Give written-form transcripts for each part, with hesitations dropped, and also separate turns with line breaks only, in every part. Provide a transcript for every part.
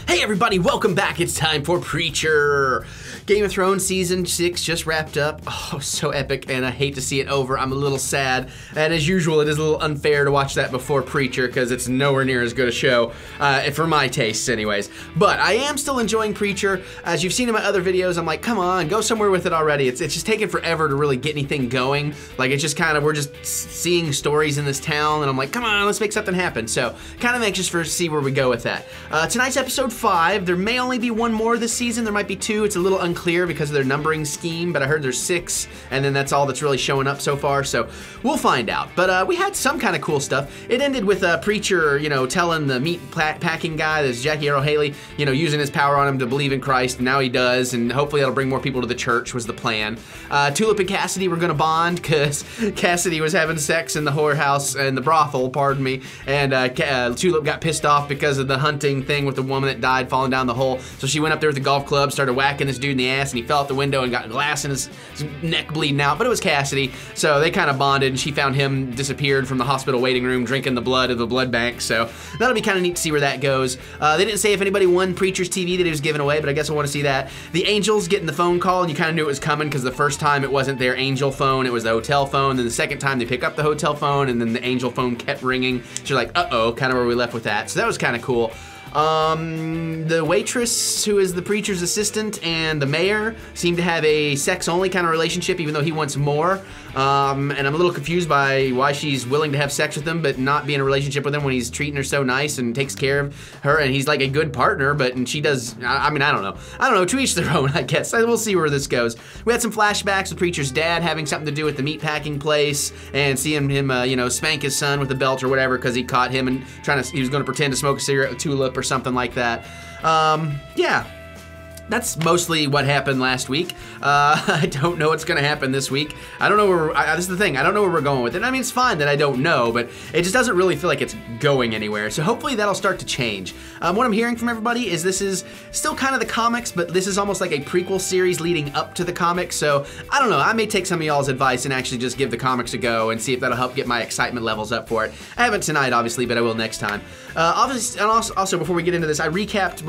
Hey everybody, welcome back. It's time for Preacher. Game of Thrones Season 6 just wrapped up. Oh, so epic, and I hate to see it over. I'm a little sad, and as usual, it is a little unfair to watch that before Preacher because it's nowhere near as good a show, for my tastes anyways. But I am still enjoying Preacher. As you've seen in my other videos, I'm like, come on, go somewhere with it already. It's just taking forever to really get anything going. Like, it's just kind of, we're just seeing stories in this town, and I'm like, come on, let's make something happen. So, kind of anxious to see where we go with that. Tonight's episode 5. There may only be one more this season. There might be 2. It's a little unclear because of their numbering scheme, but I heard there's 6, and then that's all that's really showing up so far, so we'll find out. But we had some kind of cool stuff. It ended with Preacher, you know, telling the meat packing guy, this Jackie Earl Haley, you know, using his power on him to believe in Christ, and now he does, and hopefully that'll bring more people to the church was the plan. Tulip and Cassidy were gonna bond because Cassidy was having sex in the whorehouse, and the brothel, pardon me, and Tulip got pissed off because of the hunting thing with the woman that died falling down the hole. So she went up there with the golf club, started whacking this dude in the ass, and he fell out the window and got glass in his neck bleeding out. But it was Cassidy, so they kind of bonded, and she found him disappeared from the hospital waiting room drinking the blood of the blood bank. So that'll be kind of neat to see where that goes. They didn't say if anybody won Preacher's TV that he was giving away, but I guess I want to see that. The Angels getting the phone call, and you kind of knew it was coming because the first time it wasn't their angel phone, it was the hotel phone. Then the second time they pick up the hotel phone, and then the angel phone kept ringing. So you're like, uh-oh, kind of where we left with that. So that was kind of cool. The waitress, who is the Preacher's assistant, and the mayor seem to have a sex-only kind of relationship, even though he wants more. And I'm a little confused by why she's willing to have sex with him, but not be in a relationship with him when he's treating her so nice and takes care of her, and he's like a good partner, and she does, I mean, I don't know, to each their own, I guess. We'll see where this goes. We had some flashbacks of Preacher's dad having something to do with the meatpacking place, and seeing him, you know, spank his son with a belt or whatever, because he caught him and he was gonna pretend to smoke a cigarette with Tulip or something like that. Yeah. That's mostly what happened last week. I don't know what's gonna happen this week. I don't know where, this is the thing, I don't know where we're going with it. I mean, it's fine that I don't know, but it just doesn't really feel like it's going anywhere. So hopefully that'll start to change. What I'm hearing from everybody is this is still kind of the comics, but this is almost like a prequel series leading up to the comics. So I don't know, I may take some of y'all's advice and actually just give the comics a go and see if that'll help get my excitement levels up for it. I haven't tonight, obviously, but I will next time. Obviously, and also before we get into this, I recapped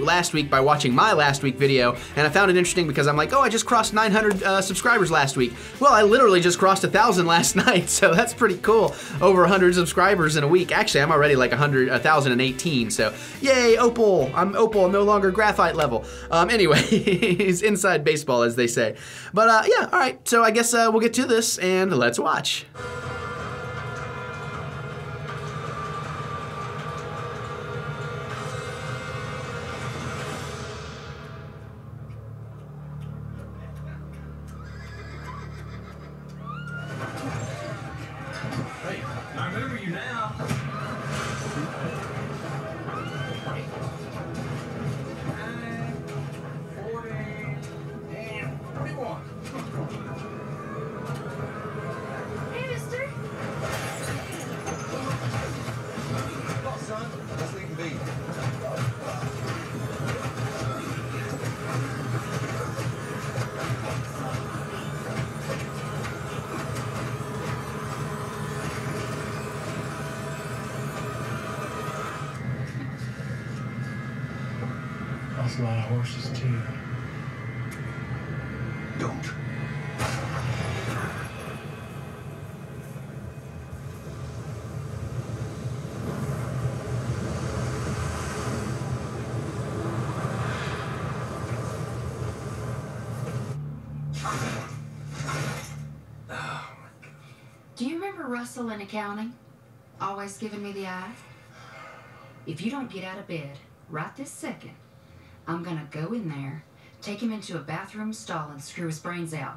last week by watching my last week video, and I found it interesting because I'm like, oh, I just crossed 900 subscribers last week. Well, I literally just crossed 1,000 last night, so that's pretty cool. Over 100 subscribers in a week. Actually, I'm already like 1,018, so yay, Opal. I'm Opal, I'm no longer graphite level. Anyway, he's inside baseball, as they say. But yeah, all right, so I guess we'll get to this, and let's watch.
A lot of horses too.
Don't.
Do you remember Russell in accounting? Always giving me the eye? If you don't get out of bed right this second, I'm gonna go in there, take him into a bathroom stall, and screw his brains out.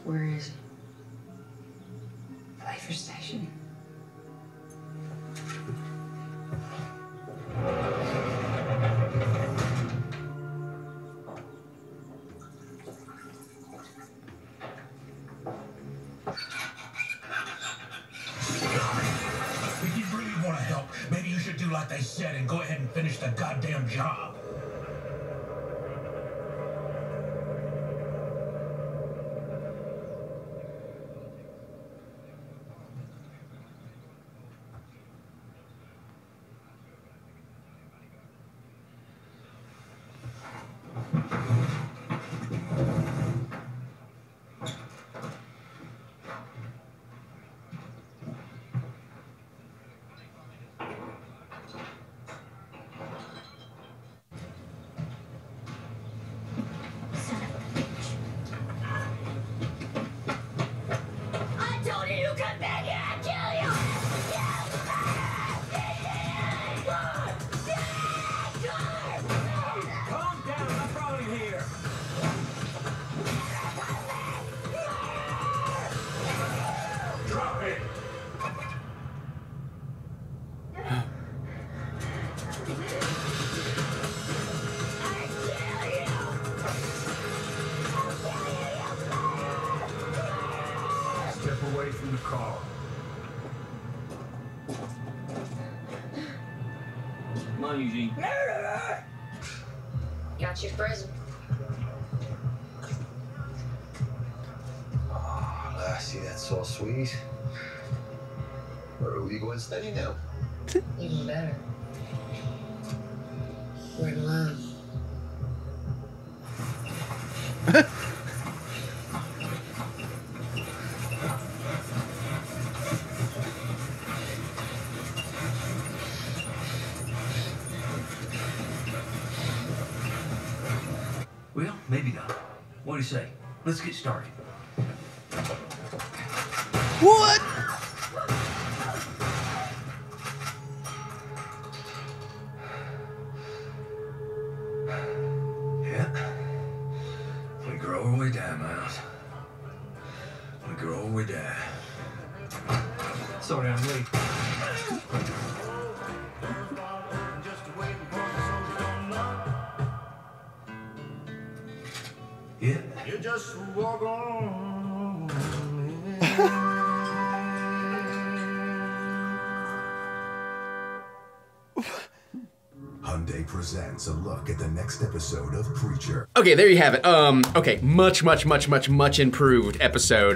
Where is he? Pfeiffer Station.
like they said and go ahead and finish the goddamn job.
Away from the car.
Come on, Eugene.
Got your present.
Oh, Lassie, that's so sweet. Where will you go and study now?
Even better. We're in love.
Well, maybe not. What do you say? Let's get started.
What?
Yeah. We grow or we die, Miles. We grow or we die.
Sorry, I'm late.
Yeah.
You just walk on.
Hyundai presents a look at the next episode of Preacher.
Okay, there you have it. Okay, much improved episode.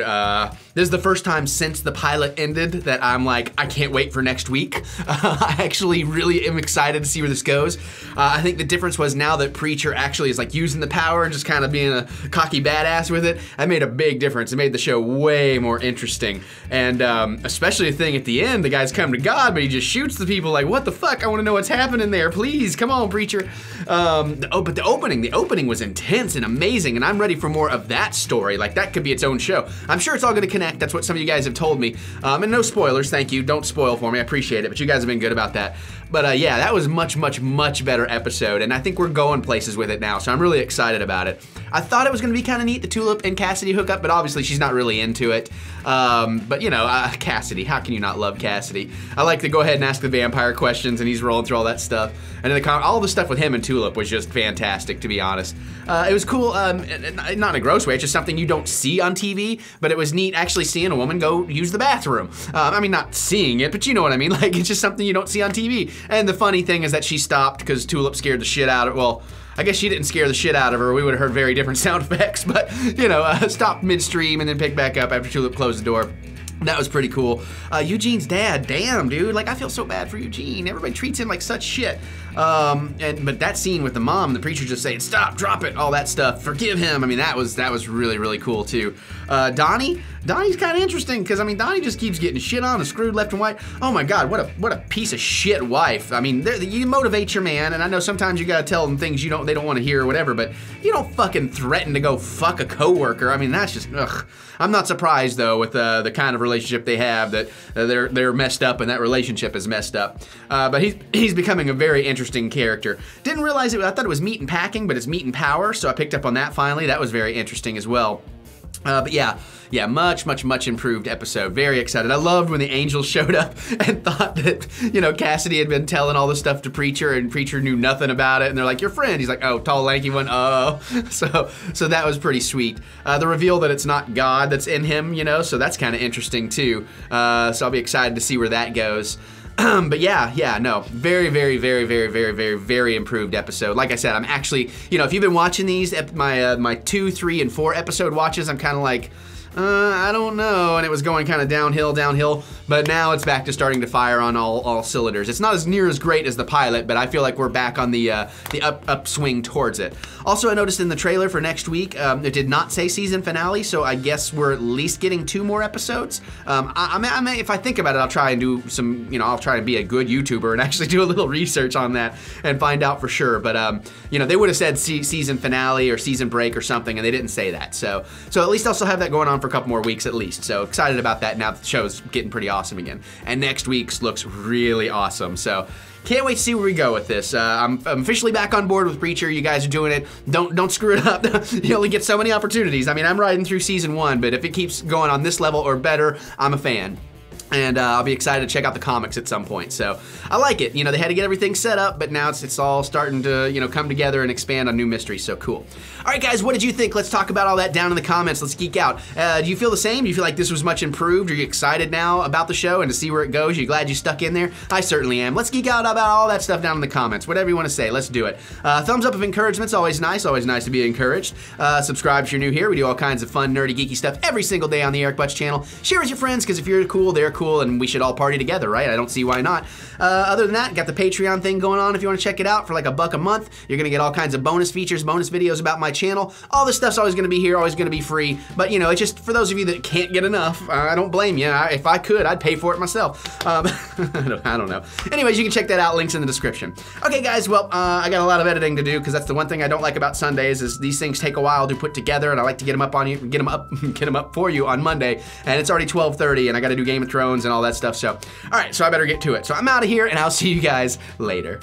This is the first time since the pilot ended that I'm like, I can't wait for next week. I actually really am excited to see where this goes. I think the difference was now that Preacher actually is like using the power and just kind of being a cocky badass with it, that made a big difference. It made the show way more interesting. And especially the thing at the end, the guy's come to God, but he just shoots the people like, what the fuck? I want to know what's happening there, please. Come on, Preacher. But the opening was intense and amazing, and I'm ready for more of that story. Like, that could be its own show. I'm sure it's all gonna connect. That's what some of you guys have told me. And no spoilers, thank you. Don't spoil for me, I appreciate it, but you guys have been good about that. But yeah, that was much better episode, and I think we're going places with it now, so I'm really excited about it. I thought it was gonna be kind of neat, the Tulip and Cassidy hookup, but obviously she's not really into it. But you know, Cassidy, how can you not love Cassidy? I like to go ahead and ask the vampire questions, and he's rolling through all that stuff. And all the stuff with him and Tulip was just fantastic, to be honest. It was cool, not in a gross way, it's just something you don't see on TV, but it was neat actually seeing a woman go use the bathroom. I mean, not seeing it, but you know what I mean, like, it's just something you don't see on TV. And the funny thing is that she stopped because Tulip scared the shit out of, well, I guess she didn't scare the shit out of her. We would have heard very different sound effects, but, you know, stopped midstream and then picked back up after Tulip closed the door. That was pretty cool. Eugene's dad, damn, dude. Like, I feel so bad for Eugene. Everybody treats him like such shit. But that scene with the mom, the preacher just saying, stop, drop it, all that stuff, forgive him. I mean, that was really cool, too. Donnie's kind of interesting, because, I mean, Donnie just keeps getting shit on and screwed left and right. Oh, my God, what a piece of shit wife. I mean, you motivate your man, and I know sometimes you gotta tell them things they don't want to hear or whatever, but you don't fucking threaten to go fuck a coworker. I mean, that's just, ugh. I'm not surprised, though, with the kind of relationship they have, that they're messed up and that relationship is messed up. But he's becoming a very interesting character. Didn't realize it, I thought it was meat and packing, but it's meat and power, so I picked up on that finally. That was very interesting as well. But yeah, much improved episode. Very excited. I loved when the angels showed up and thought that, you know, Cassidy had been telling all this stuff to Preacher, and Preacher knew nothing about it, and they're like, your friend. He's like, oh, tall, lanky one, oh. So that was pretty sweet. The reveal that it's not God that's in him, you know, so that's kind of interesting too. So I'll be excited to see where that goes. But yeah, no, very improved episode. Like I said, I'm actually, if you've been watching these, my 2, 3, and 4 episode watches, I'm kind of like, I don't know, and it was going kind of downhill, but now it's back to starting to fire on all cylinders. It's not as near as great as the pilot, but I feel like we're back on the upswing towards it. Also, I noticed in the trailer for next week, it did not say season finale, so I guess we're at least getting 2 more episodes. If I think about it, I'll try and do some, I'll try and be a good YouTuber and actually do a little research on that and find out for sure. But, they would have said season finale or season break or something, and they didn't say that. So at least I'll still have that going on for a couple more weeks at least. So excited about that now that the show's getting pretty awesome again. And next week's looks really awesome. So can't wait to see where we go with this. I'm officially back on board with Preacher. You guys are doing it. Don't screw it up. You only get so many opportunities. I mean, I'm riding through season 1, but if it keeps going on this level or better, I'm a fan. And I'll be excited to check out the comics at some point. So I like it. They had to get everything set up, but now it's all starting to, come together and expand on new mysteries. So cool. All right, guys, what did you think? Let's talk about all that down in the comments. Let's geek out. Do you feel the same? Do you feel like this was much improved? Are you excited now about the show and to see where it goes? Are you glad you stuck in there? I certainly am. Let's geek out about all that stuff down in the comments. Whatever you want to say, let's do it. Thumbs up of encouragement's always nice to be encouraged. Subscribe if you're new here. We do all kinds of fun, nerdy, geeky stuff every single day on the Eric Butts channel. Share with your friends, because if you're cool, they're cool, and we should all party together, right? I don't see why not. Other than that, got the Patreon thing going on if you want to check it out for like $1 a month. You're going to get all kinds of bonus features, bonus videos about my channel. All this stuff's always going to be here, always going to be free. But, it's just for those of you that can't get enough, I don't blame you. If I could, I'd pay for it myself. I don't know. Anyways, you can check that out. Links in the description. Okay, guys, well, I got a lot of editing to do because that's the one thing I don't like about Sundays is these things take a while to put together, and I like to get them up on you, get them up for you on Monday, and it's already 12:30, and I got to do Game of Thrones and all that stuff. So, all right, so I better get to it. So I'm out of here, and I'll see you guys later.